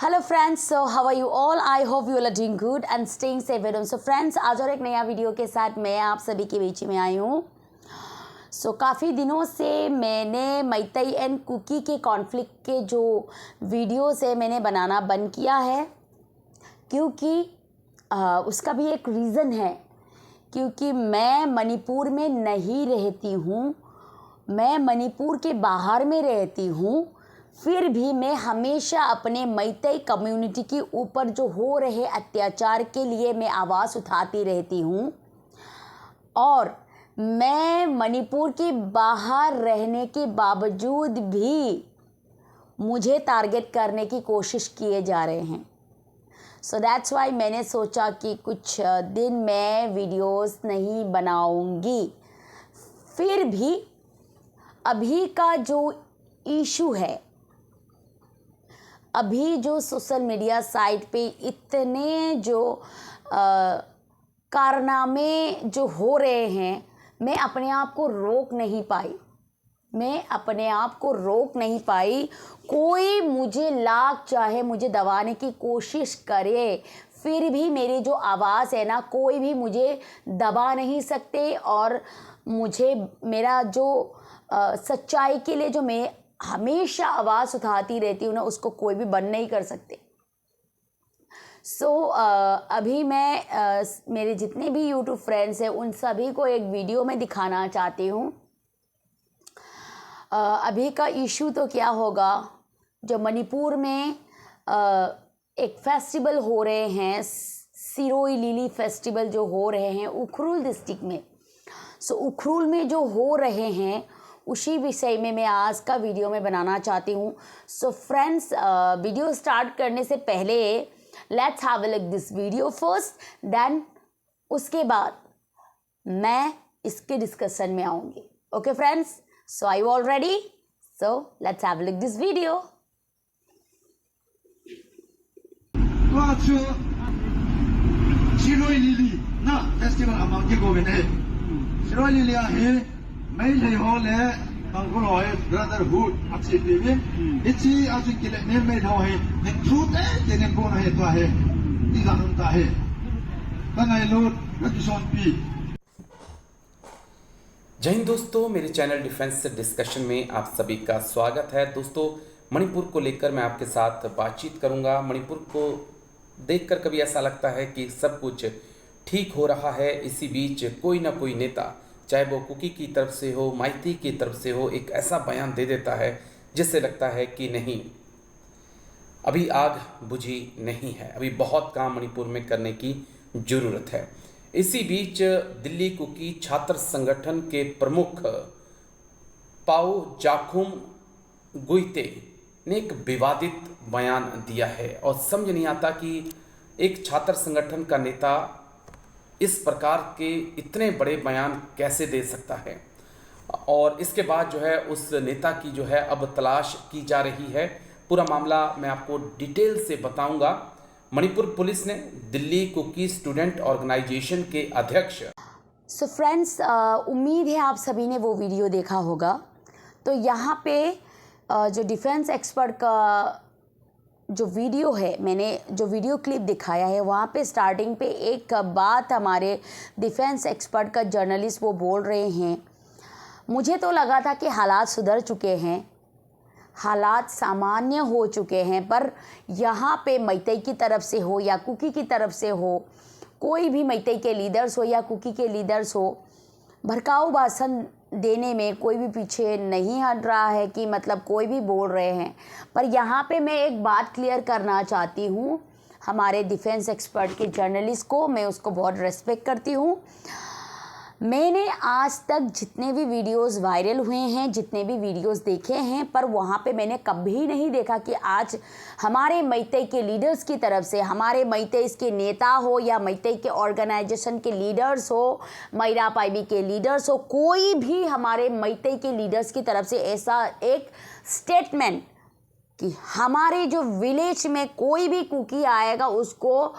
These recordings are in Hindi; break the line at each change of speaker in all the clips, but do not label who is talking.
Hello friends, so how are you all? I hope you are doing good and staying safe at home. So friends, आज और एक नया वीडियो के साथ मैं आप सभी के बीच में आई हूँ। काफ़ी दिनों से मैंने मैतेई एंड कुकी के कॉन्फ्लिक्ट के जो वीडियोस है मैंने बनाना बंद किया है, क्योंकि उसका भी एक रीज़न है। क्योंकि मैं मणिपुर में नहीं रहती हूँ, मैं मणिपुर के बाहर में रहती हूँ, फिर भी मैं हमेशा अपने मैतेई कम्युनिटी के ऊपर जो हो रहे अत्याचार के लिए मैं आवाज़ उठाती रहती हूँ। और मैं मणिपुर के बाहर रहने के बावजूद भी मुझे टारगेट करने की कोशिश किए जा रहे हैं। सो दैट्स वाई मैंने सोचा कि कुछ दिन मैं वीडियोस नहीं बनाऊंगी। फिर भी अभी का जो इशू है, अभी जो सोशल मीडिया साइट पे इतने जो कारनामे जो हो रहे हैं, मैं अपने आप को रोक नहीं पाई। कोई मुझे लाख चाहे मुझे दबाने की कोशिश करे, फिर भी मेरी जो आवाज़ है ना, कोई भी मुझे दबा नहीं सकते। और मुझे मेरा जो सच्चाई के लिए जो मैं हमेशा आवाज़ उठाती रहती हूँ ना, उसको कोई भी बंद नहीं कर सकते। अभी मैं मेरे जितने भी यूट्यूब फ्रेंड्स हैं उन सभी को एक वीडियो में दिखाना चाहती हूँ। अभी का इशू तो क्या होगा, जो मणिपुर में एक फेस्टिवल हो रहे हैं, सिरोई लिली फेस्टिवल जो हो रहे हैं उखरुल डिस्ट्रिक्ट में। उखरुल में जो हो रहे हैं उसी विषय में मैं आज का वीडियो में बनाना चाहती हूँ। फ्रेंड्स, वीडियो स्टार्ट करने से पहले let's have a look this video first, then उसके बाद मैं इसके डिस्कशन में आऊँगी। Okay friends, so are you all ready? So let's have a look this video.
Shiroi Lili na festival among the government. Shiroi Lili ahe mai le ho le angolo he brotherhood achi living. Ichi achi kile ne mai tho he ne truth he ne bon he to he ti ganun ta he bangai lot rakison pi.
जय हिंद दोस्तों, मेरे चैनल डिफेंस डिस्कशन में आप सभी का स्वागत है। दोस्तों, मणिपुर को लेकर मैं आपके साथ बातचीत करूंगा। मणिपुर को देखकर कभी ऐसा लगता है कि सब कुछ ठीक हो रहा है, इसी बीच कोई ना कोई नेता, चाहे वो कुकी की तरफ से हो, मैतेई की तरफ से हो, एक ऐसा बयान दे देता है जिससे लगता है कि नहीं, अभी आग बुझी नहीं है, अभी बहुत काम मणिपुर में करने की ज़रूरत है। इसी बीच दिल्ली कुकी छात्र संगठन के प्रमुख पाओ जाखुम गुइते ने एक विवादित बयान दिया है और समझ नहीं आता कि एक छात्र संगठन का नेता इस प्रकार के इतने बड़े बयान कैसे दे सकता है। और इसके बाद जो है उस नेता की जो है अब तलाश की जा रही है। पूरा मामला मैं आपको डिटेल से बताऊंगा। मणिपुर पुलिस ने दिल्ली कुकी स्टूडेंट ऑर्गेनाइजेशन के अध्यक्ष
फ्रेंड्स, उम्मीद है आप सभी ने वो वीडियो देखा होगा। तो यहाँ पे जो डिफेंस एक्सपर्ट का जो वीडियो है, मैंने जो वीडियो क्लिप दिखाया है, वहाँ पे स्टार्टिंग पे एक बात हमारे डिफेंस एक्सपर्ट का जर्नलिस्ट वो बोल रहे हैं। मुझे तो लगा था कि हालात सुधर चुके हैं, हालात सामान्य हो चुके हैं, पर यहाँ पे मैतेई की तरफ से हो या कुकी की तरफ से हो, कोई भी मैतेई के लीडर्स हो या कुकी के लीडर्स हो, भड़काऊ भाषण देने में कोई भी पीछे नहीं हट रहा है कि मतलब कोई भी बोल रहे हैं। पर यहाँ पे मैं एक बात क्लियर करना चाहती हूँ हमारे डिफेंस एक्सपर्ट के जर्नलिस्ट को, मैं उसको बहुत रेस्पेक्ट करती हूँ। मैंने आज तक जितने भी वीडियोस वायरल हुए हैं, जितने भी वीडियोस देखे हैं, पर वहाँ पे मैंने कभी नहीं देखा कि आज हमारे मैतेई के लीडर्स की तरफ से, हमारे मैतेई के नेता हो या मैतेई के ऑर्गेनाइजेशन के लीडर्स हो, मैरा पाइबी के लीडर्स हो, कोई भी हमारे मैतेई के लीडर्स की तरफ से ऐसा एक स्टेटमेंट कि हमारे जो विलेज में कोई भी कुकी आएगा उसको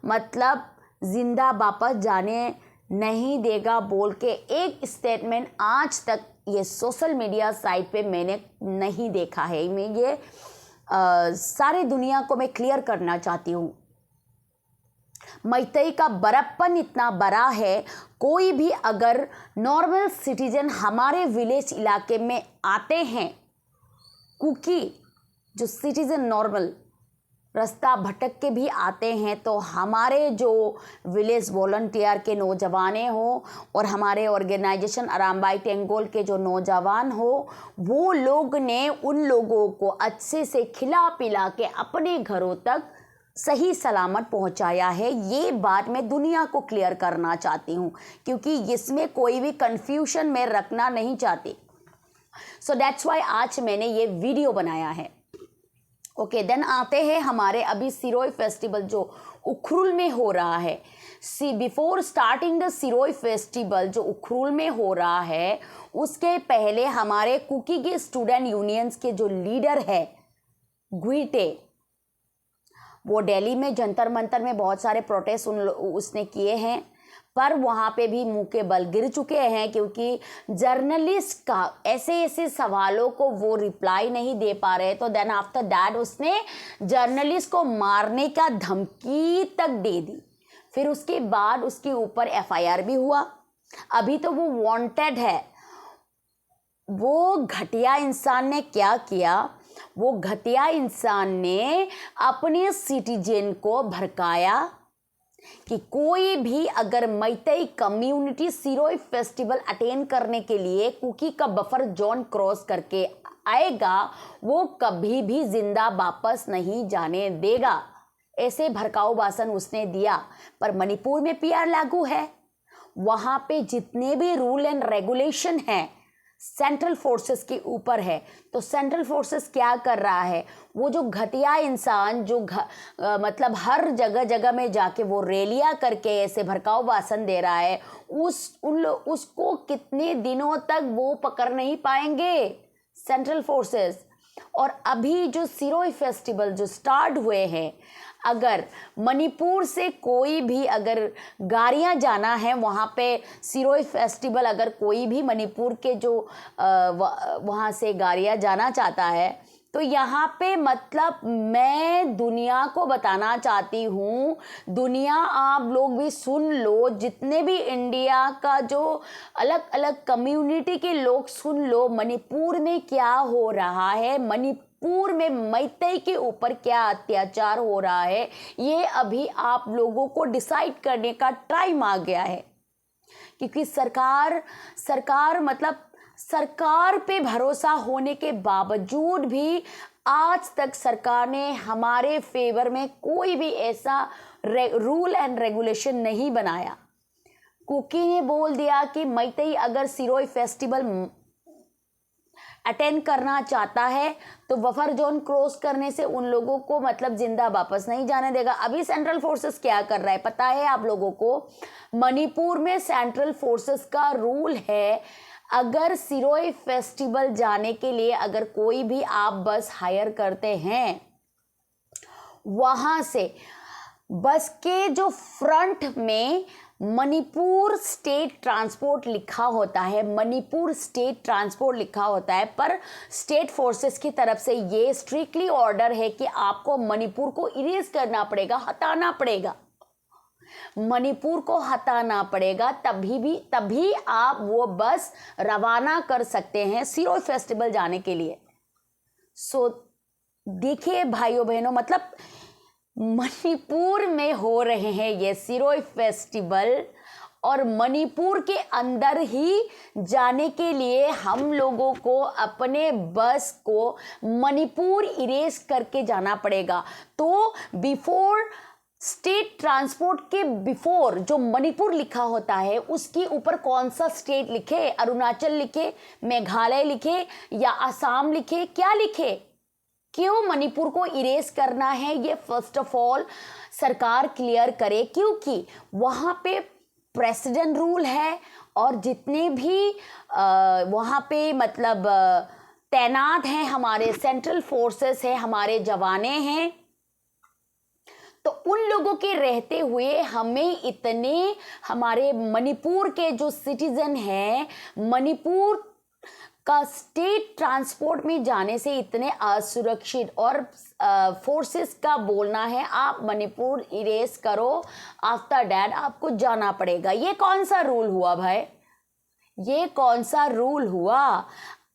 मतलब जिंदा वापस जाने नहीं देगा बोल के एक स्टेटमेंट आज तक ये सोशल मीडिया साइट पे मैंने नहीं देखा है। मैं ये सारे दुनिया को मैं क्लियर करना चाहती हूँ। मैतेई का बड़प्पन इतना बड़ा है, कोई भी अगर नॉर्मल सिटीजन हमारे विलेज इलाके में आते हैं, कुकी जो सिटीजन नॉर्मल रास्ता भटक के भी आते हैं, तो हमारे जो विलेज वॉलंटियर के नौजवान हो और हमारे ऑर्गेनाइजेशन अरामबाई टेंगोल के जो नौजवान हो, वो लोग ने उन लोगों को अच्छे से खिला पिला के अपने घरों तक सही सलामत पहुंचाया है। ये बात मैं दुनिया को क्लियर करना चाहती हूँ, क्योंकि इसमें कोई भी कंफ्यूजन मैं रखना नहीं चाहती। सो दैट्स वाई आज मैंने ये वीडियो बनाया है। ओके, देन आते हैं हमारे अभी सिरोई फेस्टिवल जो उखरुल में हो रहा है। Before starting the Sirohi festival जो उखरुल में हो रहा है, उसके पहले हमारे कुकी के स्टूडेंट यूनियंस के जो लीडर है गुइटे, वो दिल्ली में जंतर मंतर में बहुत सारे प्रोटेस्ट उसने किए हैं, पर वहाँ पे भी मुंह के बल गिर चुके हैं, क्योंकि जर्नलिस्ट का ऐसे सवालों को वो रिप्लाई नहीं दे पा रहे। तो देन आफ्टर दैट उसने जर्नलिस्ट को मारने का धमकी तक दे दी। फिर उसके बाद उसके ऊपर एफआईआर भी हुआ। अभी तो वो वांटेड है। वो घटिया इंसान ने क्या किया, वो घटिया इंसान ने अपने सिटीजन को भड़काया कि कोई भी अगर Meitei community Sirohi festival attend करने के लिए कुकी का बफर जोन क्रॉस करके आएगा, वो कभी भी जिंदा वापस नहीं जाने देगा। ऐसे भड़काऊ भाषण उसने दिया। पर मणिपुर में पीआर लागू है, वहाँ पे जितने भी रूल एंड रेगुलेशन हैं सेंट्रल फोर्सेस के ऊपर है। तो सेंट्रल फोर्सेस क्या कर रहा है, वो जो घटिया इंसान जो मतलब हर जगह में जाके वो रैलियां करके ऐसे भड़काऊ भाषण दे रहा है, उसको कितने दिनों तक वो पकड़ नहीं पाएंगे सेंट्रल फोर्सेस। और अभी जो सिरोई फेस्टिवल जो स्टार्ट हुए हैं, अगर मणिपुर से कोई भी अगर गाड़ियां जाना है वहाँ पे सिरोई फेस्टिवल, अगर कोई भी मणिपुर के जो वहाँ से गाड़ियां जाना चाहता है, तो यहाँ पे मतलब मैं दुनिया को बताना चाहती हूँ, दुनिया आप लोग भी सुन लो, जितने भी इंडिया का जो अलग अलग कम्युनिटी के लोग सुन लो, मणिपुर में क्या हो रहा है, मणिपुर में मैतेई के ऊपर क्या अत्याचार हो रहा है, ये अभी आप लोगों को डिसाइड करने का टाइम आ गया है। क्योंकि सरकार पे भरोसा होने के बावजूद भी आज तक सरकार ने हमारे फेवर में कोई भी ऐसा रूल एंड रेगुलेशन नहीं बनाया। कुकी ने बोल दिया कि मैतेई अगर सिरोई फेस्टिवल अटेंड करना चाहता है तो बफर जोन क्रॉस करने से उन लोगों को मतलब जिंदा वापस नहीं जाने देगा। अभी सेंट्रल फोर्सेस क्या कर रहा है पता है आप लोगों को? मणिपुर में सेंट्रल फोर्सेस का रूल है, अगर सिरोई फेस्टिवल जाने के लिए अगर कोई भी आप बस हायर करते हैं, वहाँ से बस के जो फ्रंट में मणिपुर स्टेट ट्रांसपोर्ट लिखा होता है, मणिपुर स्टेट ट्रांसपोर्ट लिखा होता है, पर स्टेट फोर्सेस की तरफ से ये स्ट्रिक्टली ऑर्डर है कि आपको मणिपुर को इरेज करना पड़ेगा, हटाना पड़ेगा, मणिपुर को हटाना पड़ेगा, तभी आप वो बस रवाना कर सकते हैं सिरोई फेस्टिवल जाने के लिए। सो देखिए भाइयों बहनों, मतलब मणिपुर में हो रहे हैं ये सिरोई फेस्टिवल, और मणिपुर के अंदर ही जाने के लिए हम लोगों को अपने बस को मणिपुर इरेज करके जाना पड़ेगा। तो बिफोर स्टेट ट्रांसपोर्ट के बिफोर जो मणिपुर लिखा होता है उसके ऊपर कौन सा स्टेट लिखे, अरुणाचल लिखे, मेघालय लिखे या असम लिखे, क्या लिखे? क्यों मणिपुर को इरेज करना है, ये फर्स्ट ऑफ ऑल सरकार क्लियर करे, क्योंकि वहाँ पे प्रेसिडेंट रूल है और जितने भी वहाँ पे मतलब तैनात हैं हमारे सेंट्रल फोर्सेस हैं, हमारे जवाने हैं, तो उन लोगों के रहते हुए हमें इतने हमारे मणिपुर के जो सिटीजन हैं, मणिपुर का स्टेट ट्रांसपोर्ट में जाने से इतने असुरक्षित और फोर्सेस का बोलना है आप मणिपुर इरेज करो, आफ्टर डैट आपको जाना पड़ेगा। ये कौन सा रूल हुआ भाई? ये कौन सा रूल हुआ?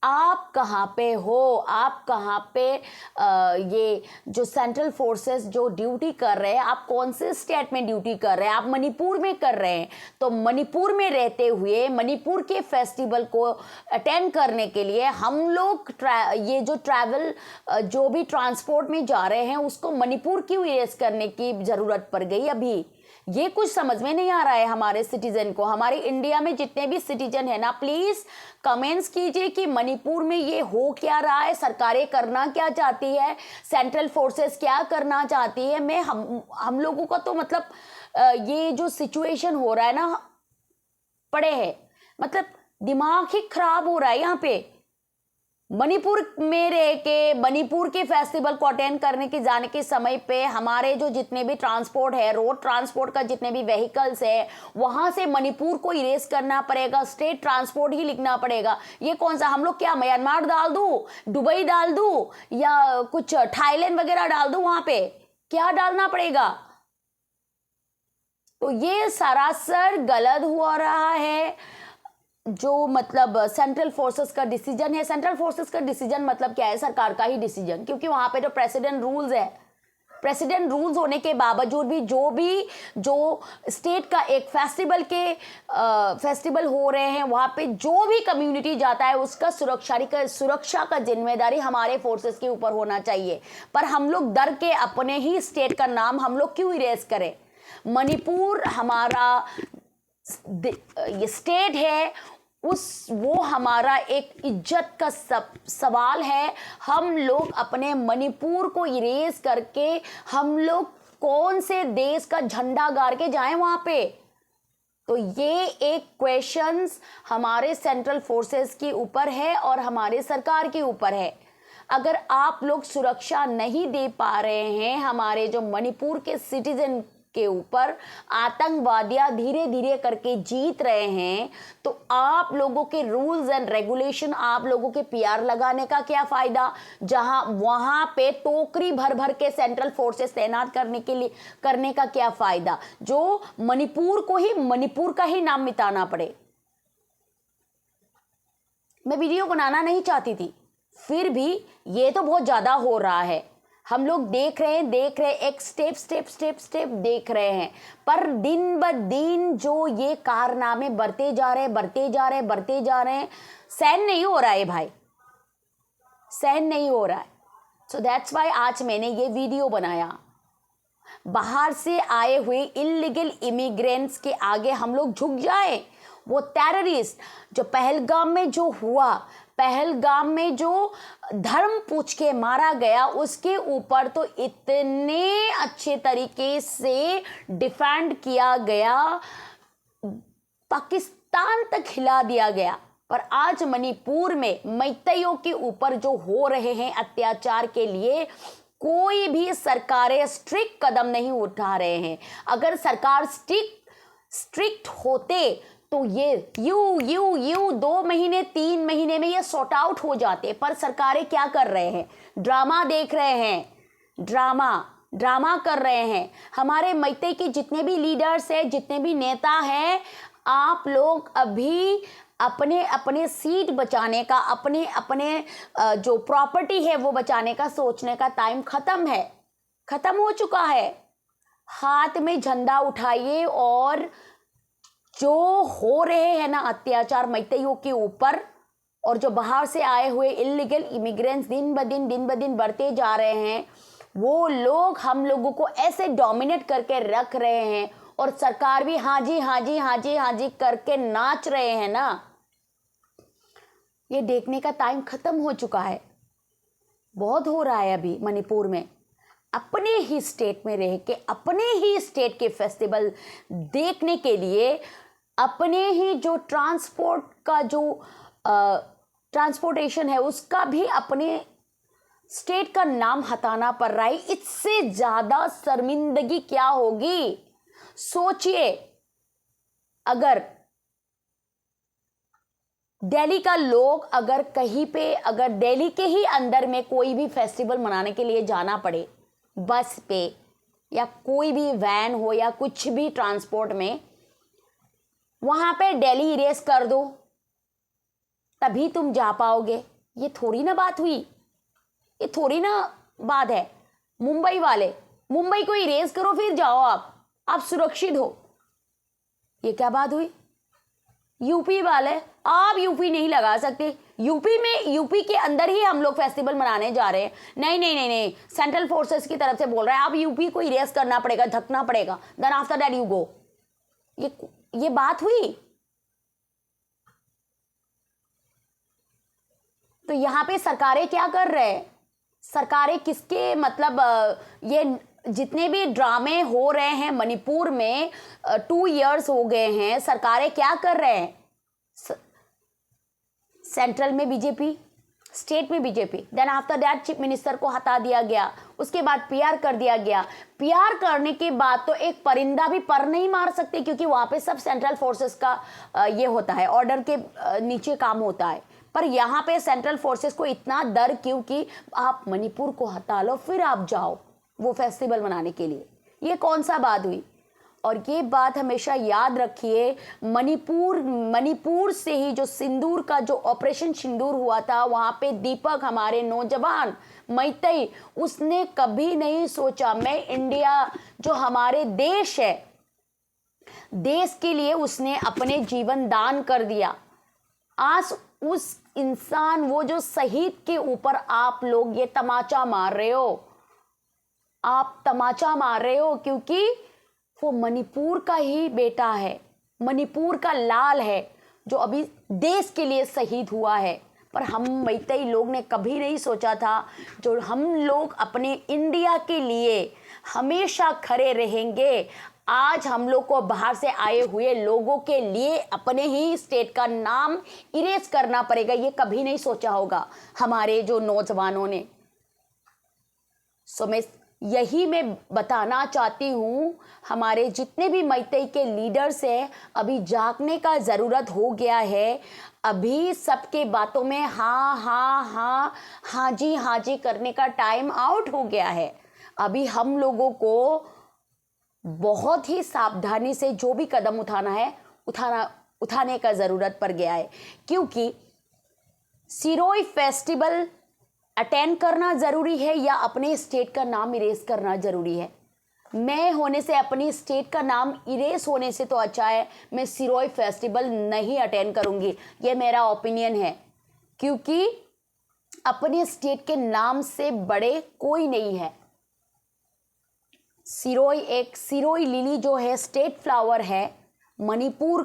आप कहाँ पे हो? आप कहाँ पे ये जो सेंट्रल फोर्सेस जो ड्यूटी कर रहे हैं, आप कौन से स्टेट में ड्यूटी कर रहे हैं? आप मणिपुर में कर रहे हैं। तो मणिपुर में रहते हुए मणिपुर के फेस्टिवल को अटेंड करने के लिए हम लोग ये जो ट्रैवल जो भी ट्रांसपोर्ट में जा रहे हैं उसको मणिपुर क्यों इरेज करने की ज़रूरत पड़ गई अभी? ये कुछ समझ में नहीं आ रहा है हमारे सिटीजन को। हमारे इंडिया में जितने भी सिटीजन है ना, प्लीज कमेंट्स कीजिए कि मणिपुर में ये हो क्या रहा है, सरकारें करना क्या चाहती है, सेंट्रल फोर्सेस क्या करना चाहती है। मैं हम लोगों का तो मतलब ये जो सिचुएशन हो रहा है ना, पड़े है मतलब दिमाग ही खराब हो रहा है यहाँ पे। मणिपुर में रह के मणिपुर के फेस्टिवल को अटेंड करने के जाने के समय पे हमारे जो जितने भी ट्रांसपोर्ट है, रोड ट्रांसपोर्ट का जितने भी व्हीकल्स है, वहां से मणिपुर को इरेज करना पड़ेगा, स्टेट ट्रांसपोर्ट ही लिखना पड़ेगा। ये कौन सा, हम लोग क्या म्यांमार डाल दूं, दुबई डाल दूं या कुछ थाईलैंड वगैरह डाल दूं? वहां पे क्या डालना पड़ेगा? तो ये सरासर गलत हो रहा है। जो मतलब सेंट्रल फोर्सेस का डिसीजन है, सेंट्रल फोर्सेस का डिसीजन मतलब क्या है? सरकार का ही डिसीजन, क्योंकि वहां पे जो प्रेसिडेंट रूल्स है, प्रेसिडेंट रूल्स होने के बावजूद भी जो स्टेट का एक फेस्टिवल हो रहे हैं, वहां पे जो भी कम्युनिटी जाता है उसका सुरक्षा का जिम्मेदारी हमारे फोर्सेस के ऊपर होना चाहिए। पर हम लोग डर के अपने ही स्टेट का नाम हम लोग क्यों इरेज करें? मणिपुर हमारा ये स्टेट है, वो हमारा एक इज्जत का सवाल है। हम लोग अपने मणिपुर को इरेज करके हम लोग कौन से देश का झंडा गाड़ के जाएं वहां पे? तो ये एक क्वेश्चंस हमारे सेंट्रल फोर्सेस के ऊपर है और हमारे सरकार के ऊपर है। अगर आप लोग सुरक्षा नहीं दे पा रहे हैं हमारे जो मणिपुर के सिटीजन के ऊपर, आतंकवादियां धीरे धीरे करके जीत रहे हैं, तो आप लोगों के रूल्स एंड रेगुलेशन, आप लोगों के पीआर लगाने का क्या फायदा? जहां वहां पे टोकरी भर भर के सेंट्रल फोर्सेस तैनात करने का क्या फायदा, जो मणिपुर का ही नाम मिटाना पड़े। मैं वीडियो बनाना नहीं चाहती थी, फिर भी ये तो बहुत ज्यादा हो रहा है। हम लोग देख रहे हैं एक स्टेप देख रहे हैं, पर दिन ब दिन जो ये कारनामे बढ़ते जा रहे हैं, सहन नहीं हो रहा है भाई, सहन नहीं हो रहा है। सो दैट्स वाई आज मैंने ये वीडियो बनाया। बाहर से आए हुए इलीगल इमिग्रेंट्स के आगे हम लोग झुक जाए। वो टेररिस्ट जो पहलगाम में जो हुआ, पहलगाम में जो धर्म पूछ के मारा गया, उसके ऊपर तो इतने अच्छे तरीके से डिफेंड किया गया, पाकिस्तान तक हिला दिया गया। पर आज मणिपुर में मैतेइयों के ऊपर जो हो रहे हैं अत्याचार के लिए कोई भी सरकारें स्ट्रिक्ट कदम नहीं उठा रहे हैं। अगर सरकार स्ट्रिक्ट होते तो ये यू 2 महीने 3 महीने में ये सॉर्ट आउट हो जाते। पर सरकारें क्या कर रहे हैं? ड्रामा देख रहे हैं, ड्रामा कर रहे हैं। हमारे मैतेई के जितने भी लीडर्स हैं, जितने भी नेता हैं, आप लोग अभी अपने अपने सीट बचाने का, अपने अपने जो प्रॉपर्टी है वो बचाने का सोचने का टाइम खत्म हो चुका है। हाथ में झंडा उठाइए और जो हो रहे हैं ना अत्याचार मैतेइयों के ऊपर, और जो बाहर से आए हुए इलीगल इमिग्रेंट्स दिन ब दिन बढ़ते जा रहे हैं, वो लोग हम लोगों को ऐसे डोमिनेट करके रख रहे हैं और सरकार भी हाँ जी करके नाच रहे हैं ना। ये देखने का टाइम खत्म हो चुका है। बहुत हो रहा है अभी मणिपुर में। अपने ही स्टेट में रह के अपने ही स्टेट के फेस्टिवल देखने के लिए अपने ही जो ट्रांसपोर्ट का जो ट्रांसपोर्टेशन है उसका भी अपने स्टेट का नाम हटाना पड़ रहा है। इससे ज़्यादा शर्मिंदगी क्या होगी? सोचिए, अगर दिल्ली का लोग अगर कहीं पे, अगर दिल्ली के ही अंदर में कोई भी फेस्टिवल मनाने के लिए जाना पड़े बस पे या कोई भी वैन हो या कुछ भी ट्रांसपोर्ट में, वहाँ पे दिल्ली इरेज कर दो तभी तुम जा पाओगे। ये थोड़ी ना बात हुई, ये थोड़ी ना बात है। मुंबई वाले, मुंबई को इरेज करो फिर जाओ आप सुरक्षित हो। ये क्या बात हुई? यूपी वाले, आप यूपी नहीं लगा सकते। यूपी में, यूपी के अंदर ही हम लोग फेस्टिवल मनाने जा रहे हैं। नहीं नहीं नहीं नहीं, सेंट्रल फोर्सेस की तरफ से बोल रहे हैं आप यूपी को इरेज करना पड़ेगा, धकना पड़ेगा, then after that you go. ये बात हुई? तो यहाँ पे सरकारें क्या कर रहे हैं? सरकारें किसके, मतलब ये जितने भी ड्रामे हो रहे हैं मणिपुर में 2 इयर्स हो गए हैं, सरकारें क्या कर रहे हैं? सेंट्रल में बीजेपी, स्टेट में BJP, then after that chief minister को हटा दिया गया, उसके बाद पीआर कर दिया गया। पीआर करने के बाद तो एक परिंदा भी पर नहीं मार सकते, क्योंकि वहां पे सब सेंट्रल फोर्सेस का ये होता है, ऑर्डर के नीचे काम होता है। पर यहाँ पे सेंट्रल फोर्सेस को इतना डर क्यों कि आप मणिपुर को हटा लो फिर आप जाओ वो फेस्टिवल मनाने के लिए? ये कौन सा बात हुई? और ये बात हमेशा याद रखिए, मणिपुर से ही जो सिंदूर का जो ऑपरेशन सिंदूर हुआ था, वहाँ पे दीपक, हमारे नौजवान मैतई, उसने कभी नहीं सोचा मैं इंडिया जो हमारे देश है, देश के लिए उसने अपने जीवन दान कर दिया। आज उस इंसान, वो जो शहीद के ऊपर आप लोग ये तमाचा मार रहे हो, आप तमाचा मार रहे हो, क्योंकि वो मणिपुर का ही बेटा है, मणिपुर का लाल है जो अभी देश के लिए शहीद हुआ है। पर हम मैतई लोग ने कभी नहीं सोचा था जो हम लोग अपने इंडिया के लिए हमेशा खड़े रहेंगे। आज हम लोग को बाहर से आए हुए लोगों के लिए अपने ही स्टेट का नाम इरेज करना पड़ेगा, ये कभी नहीं सोचा होगा हमारे जो नौजवानों ने। सो मैं बताना चाहती हूँ, हमारे जितने भी मैतई के लीडर्स हैं, अभी जागने का ज़रूरत हो गया है। अभी सबके बातों में हाँ हाँ हाँ, हाँ जी करने का टाइम आउट हो गया है। अभी हम लोगों को बहुत ही सावधानी से जो भी कदम उठाना है उठाने का ज़रूरत पड़ गया है, क्योंकि सिरोई फेस्टिवल अटेंड करना ज़रूरी है या अपने स्टेट का नाम इरेज करना ज़रूरी है? मैं होने से, अपनी स्टेट का नाम इरेज होने से तो अच्छा है मैं सिरोई फेस्टिवल नहीं अटेंड करूँगी। ये मेरा ओपिनियन है, क्योंकि अपने स्टेट के नाम से बड़े कोई नहीं है। सिरोई लिली जो है स्टेट फ्लावर है, मणिपुर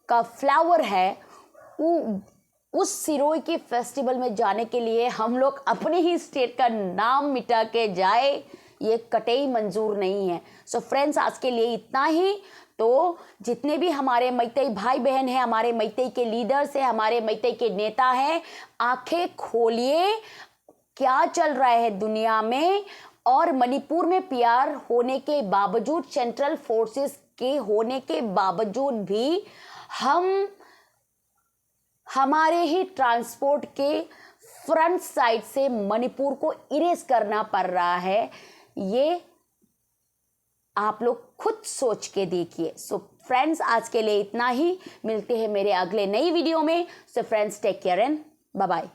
का फ्लावर है, उस सिरोई के फेस्टिवल में जाने के लिए हम लोग अपने ही स्टेट का नाम मिटा के जाए, ये कतई मंजूर नहीं है। सो फ्रेंड्स, आज के लिए इतना ही। तो जितने भी हमारे मैतई भाई बहन हैं, हमारे मैतई के लीडर्स हैं, हमारे मैतई के नेता हैं, आंखें खोलिए क्या चल रहा है दुनिया में। और मणिपुर में पीआर होने के बावजूद, सेंट्रल फोर्सेस के होने के बावजूद भी हमारे ही ट्रांसपोर्ट के फ्रंट साइड से मणिपुर को इरेज करना पड़ रहा है। ये आप लोग खुद सोच के देखिए। सो फ्रेंड्स, आज के लिए इतना ही। मिलते हैं मेरे अगले नई वीडियो में। So friends, take care and bye bye.